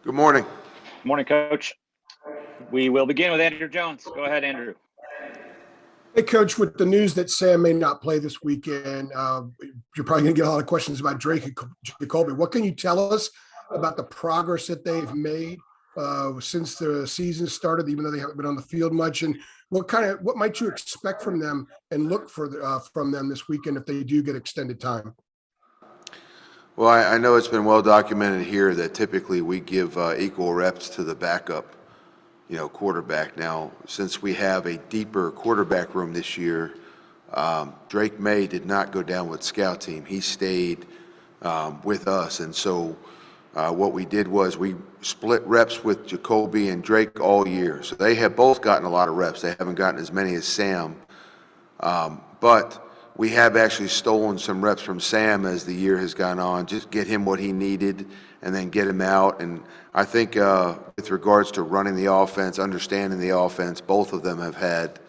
Good morning. Morning, Coach. We will begin with Andrew Jones. Go ahead, Andrew. Hey, Coach, with the news that Sam may not play this weekend, you're probably going to get a lot of questions about Drake and Jacoby. What can you tell us about the progress that they've made since the season started, even though they haven't been on the field much? And what might you expect from them and look for from them this weekend if they do get extended time? Well, I know it's been well documented here that typically we give equal reps to the backup, quarterback. Now, since we have a deeper quarterback room this year, Drake May did not go down with scout team. He stayed with us. And so what we did was we split reps with Jacoby and Drake all year. So they have both gotten a lot of reps. They haven't gotten as many as Sam. But we have actually stolen some reps from Sam as the year has gone on, just get him what he needed and then get him out. And I think with regards to running the offense, understanding the offense, both of them have had,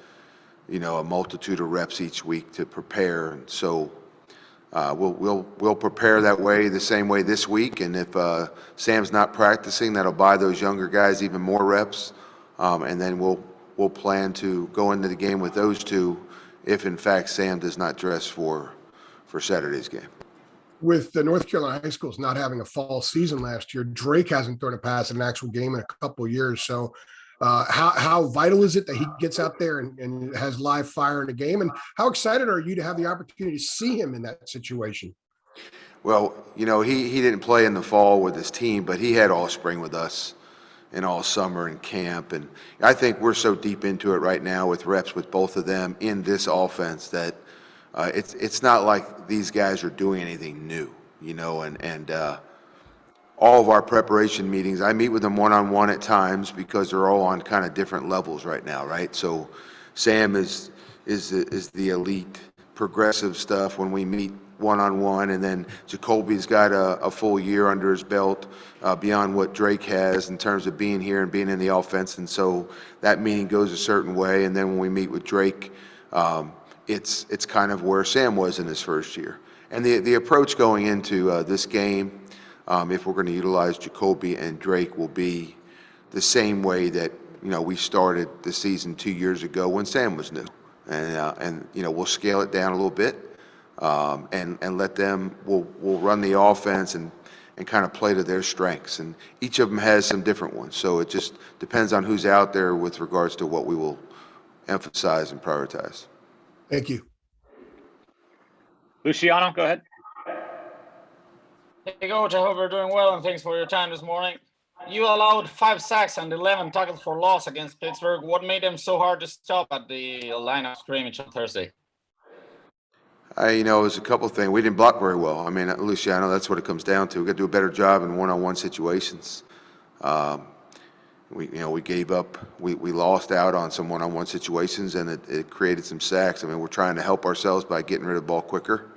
a multitude of reps each week to prepare. And so we'll prepare that way, the same way this week. And if Sam's not practicing, that'll buy those younger guys even more reps. And then we'll plan to go into the game with those two if in fact Sam does not dress for Saturday's game. With the North Carolina high schools not having a fall season last year, Drake hasn't thrown a pass in an actual game in a couple of years. So how vital is it that he gets out there and has live fire in the game? And how excited are you to have the opportunity to see him in that situation? Well, he didn't play in the fall with his team, but he had all spring with us and all summer in camp. And I think we're so deep into it right now with reps with both of them in this offense that it's not like these guys are doing anything new, and all of our preparation meetings, I meet with them one-on-one at times because they're all on kind of different levels right now, right? So Sam is the elite progressive stuff when we meet one-on-one, and then Jacoby's got a full year under his belt beyond what Drake has in terms of being here and being in the offense, and so that meeting goes a certain way. And then when we meet with Drake, it's kind of where Sam was in his first year. And the approach going into this game, if we're going to utilize Jacoby and Drake, will be the same way that we started the season 2 years ago when Sam was new, and we'll scale it down a little bit. And let them, we'll run the offense and kind of play to their strengths. And each of them has some different ones. So it just depends on who's out there with regards to what we will emphasize and prioritize. Thank you. Luciano, go ahead. Hey, Coach, I hope you're doing well, and thanks for your time this morning. You allowed 5 sacks and 11 tackles for loss against Pittsburgh. What made them so hard to stop at the line of scrimmage on Thursday? It was a couple of things. We didn't block very well. I mean, Luciano, that's what it comes down to. We got to do a better job in one-on-one situations. We gave up. We lost out on some one-on-one situations, and it created some sacks. I mean, we're trying to help ourselves by getting rid of the ball quicker.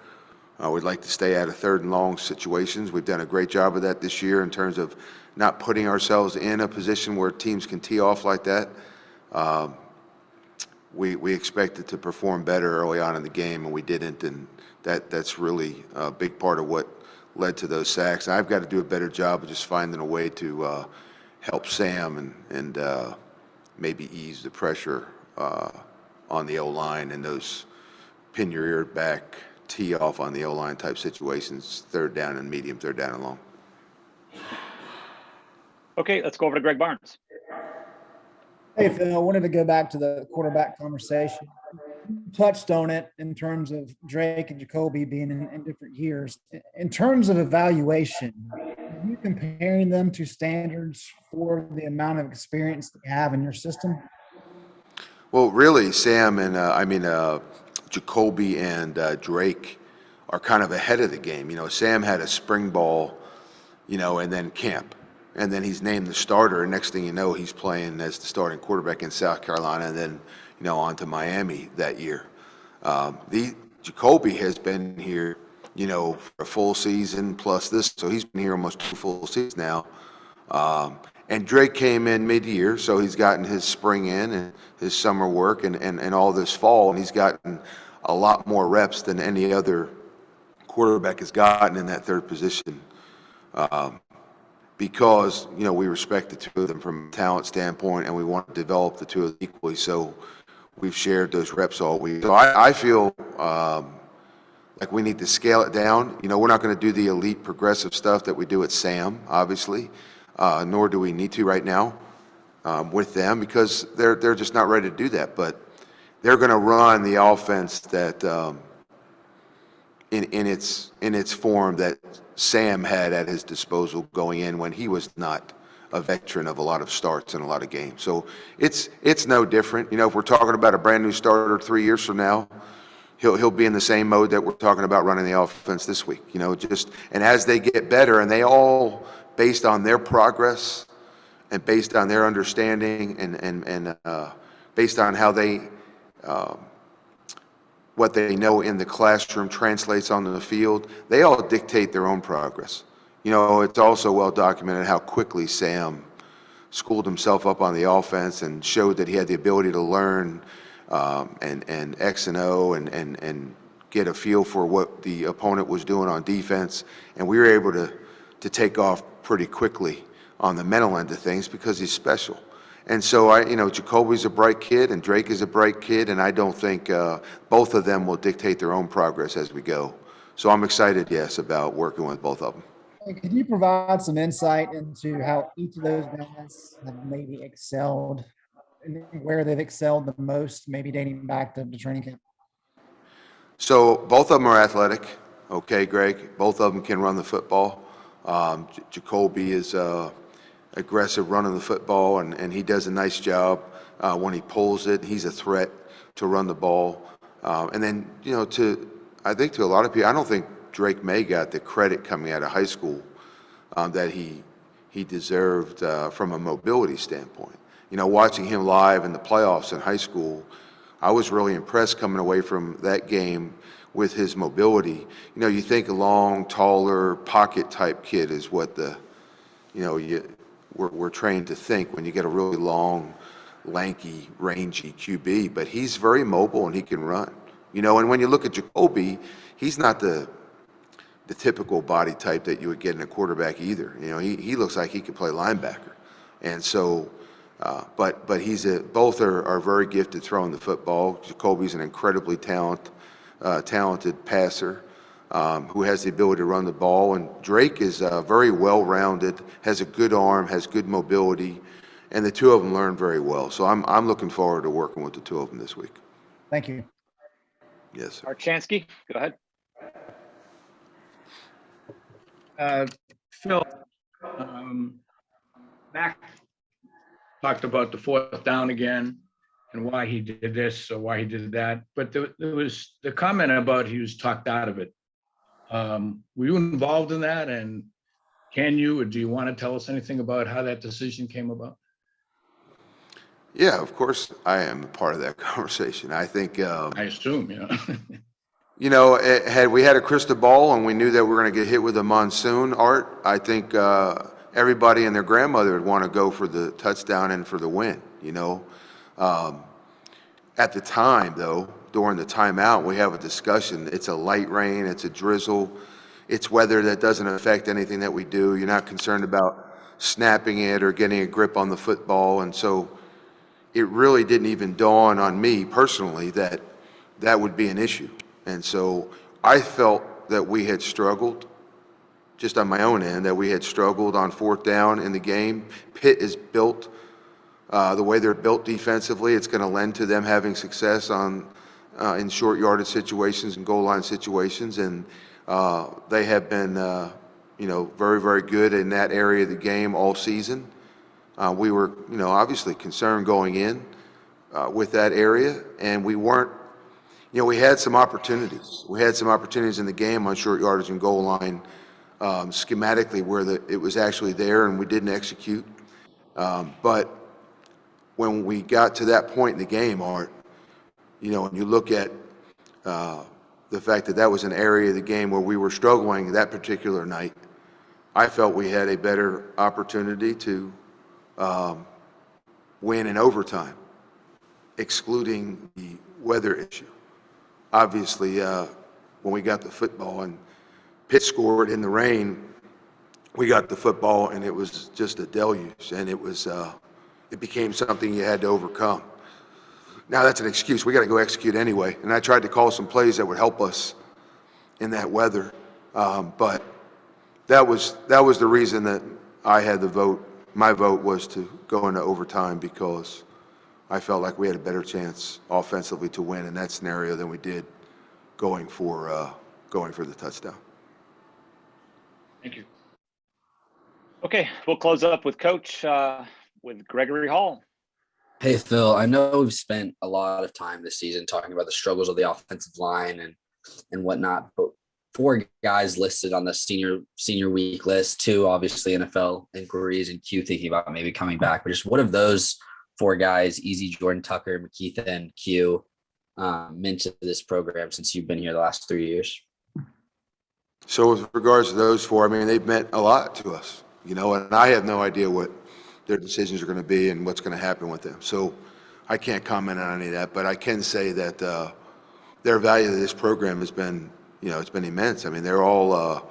We'd like to stay out of third and long situations. We've done a great job of that this year in terms of not putting ourselves in a position where teams can tee off like that. We expected to perform better early on in the game, and we didn't, and that's really a big part of what led to those sacks. And I've got to do a better job of just finding a way to help Sam and maybe ease the pressure on the O-line and those pin your ear back, tee off on the O-line type situations, third down and medium, third down and long. Okay, let's go over to Greg Barnes. Hey, Phil, I wanted to go back to the quarterback conversation. You touched on it in terms of Drake and Jacoby being in different years. In terms of evaluation, are you comparing them to standards for the amount of experience that you have in your system? Well, really, Sam and Jacoby and Drake are kind of ahead of the game. Sam had a spring ball, and then camp. And then he's named the starter, and next thing you know, he's playing as the starting quarterback in South Carolina, and then, on to Miami that year. Jacoby has been here, for a full season plus this, so he's been here almost 2 full seasons now. And Drake came in mid-year, so he's gotten his spring in and his summer work and all this fall, and he's gotten a lot more reps than any other quarterback has gotten in that third position. because, we respect the two of them from a talent standpoint, and we want to develop the two of them equally. So we've shared those reps all week. So I feel like we need to scale it down. We're not going to do the elite progressive stuff that we do at Sam, obviously, nor do we need to right now with them, because they're just not ready to do that. But they're going to run the offense that in its form that Sam had at his disposal going in when he was not a veteran of a lot of starts and a lot of games. So it's no different. If we're talking about a brand new starter 3 years from now, he'll be in the same mode that we're talking about running the offense this week. And as they get better, and they all, based on their progress and based on their understanding and based on how they what they know in the classroom translates onto the field, they all dictate their own progress. It's also well documented how quickly Sam schooled himself up on the offense and showed that he had the ability to learn and X and O and get a feel for what the opponent was doing on defense. And we were able to take off pretty quickly on the mental end of things because he's special. And so Jacoby's a bright kid and Drake is a bright kid, and I don't think both of them will dictate their own progress as we go. So I'm excited, yes, about working with both of them. Could you provide some insight into how each of those guys have maybe excelled and where they've excelled the most, maybe dating back to the training camp? So both of them are athletic. Okay, Greg. Both of them can run the football. Jacoby is aggressive running the football, and he does a nice job when he pulls it. He's a threat to run the ball. And then, I think to a lot of people, I don't think Drake May got the credit coming out of high school that he deserved from a mobility standpoint. Watching him live in the playoffs in high school, I was really impressed coming away from that game with his mobility. You think a long, taller, pocket-type kid is what we're trained to think when you get a really long, lanky, rangy QB, but he's very mobile and he can run. And when you look at Jacoby, he's not the typical body type that you would get in a quarterback either. He looks like he could play linebacker. And so, but both are very gifted throwing the football. Jacoby's an incredibly talented passer who has the ability to run the ball. And Drake is very well-rounded, has a good arm, has good mobility, and the two of them learn very well. So I'm looking forward to working with the two of them this week. Thank you. Yes, sir. Archansky, go ahead. Phil, Mac talked about the fourth down again and why he did this or why he did that. But there was the comment about he was talked out of it. Were you involved in that? And can you, or do you want to tell us anything about how that decision came about? Yeah, of course I am a part of that conversation. I think, I assume, had we had a crystal ball and we knew that we were going to get hit with a monsoon, Art, I think everybody and their grandmother would want to go for the touchdown and for the win, At the time, though, during the timeout, we have a discussion. It's a light rain, it's a drizzle, it's weather that doesn't affect anything that we do. You're not concerned about snapping it or getting a grip on the football. And so it really didn't even dawn on me personally that that would be an issue. And so I felt that we had struggled, just on my own end, that we had struggled on fourth down in the game. Pitt is built, the way they're built defensively, it's going to lend to them having success in short yardage situations and goal line situations. And they have been, very, very good in that area of the game all season. We were, obviously concerned going in with that area, and we weren't. We had some opportunities. We had some opportunities in the game on short yardage and goal line, schematically where it was actually there, and we didn't execute. But when we got to that point in the game, Art, and you look at the fact that that was an area of the game where we were struggling that particular night, I felt we had a better opportunity to win in overtime, excluding the weather issue. Obviously, when we got the football and Pitt scored in the rain, we got the football and it was just a deluge, and it became something you had to overcome. Now that's an excuse. We got to go execute anyway. And I tried to call some plays that would help us in that weather. But that was the reason that I had the vote. My vote was to go into overtime because I felt like we had a better chance offensively to win in that scenario than we did going for the touchdown. Thank you. Okay, we'll close up with Coach with Gregory Hall. Hey, Phil, I know we've spent a lot of time this season talking about the struggles of the offensive line and whatnot, but 4 guys listed on the senior week list, 2 obviously NFL inquiries, and Q thinking about maybe coming back. But just what of those 4 guys, Easy, Jordan Tucker, McKeithen, and Q, meant to this program since you've been here the last 3 years? So with regards to those 4, I mean, they've meant a lot to us, and I have no idea what their decisions are going to be and what's going to happen with them. So I can't comment on any of that, but I can say that their value to this program has been, it's been immense. I mean, they're all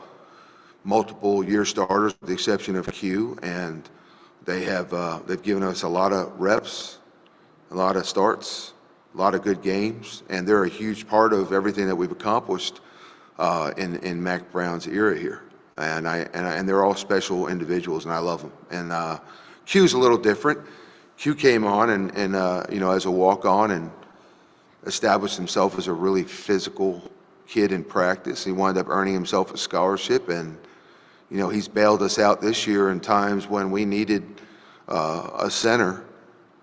multiple year starters with the exception of Q, and they've given us a lot of reps, a lot of starts, a lot of good games, and they're a huge part of everything that we've accomplished in Mac Brown's era here. And they're all special individuals, and I love them. And Q's a little different. Q came on and as a walk-on and established himself as a really physical kid in practice. He wound up earning himself a scholarship, and he's bailed us out this year in times when we needed a center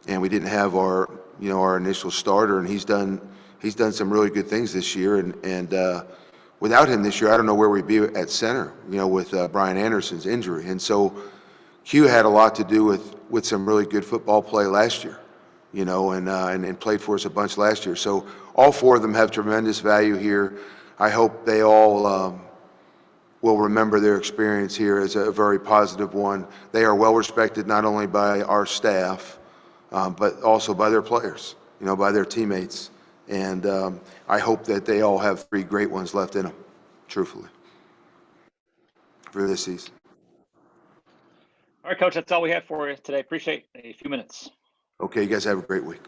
and we didn't have our initial starter, and he's done some really good things this year, and without him this year, I don't know where we'd be at center, with Brian Anderson's injury. And so Q had a lot to do with some really good football play last year, and played for us a bunch last year. So all 4 of them have tremendous value here. I hope they all will remember their experience here as a very positive one. They are well respected not only by our staff, but also by their players, by their teammates. And I hope that they all have 3 great ones left in them, truthfully, for this season. All right, Coach, that's all we have for you today. Appreciate a few minutes. Okay, you guys have a great week.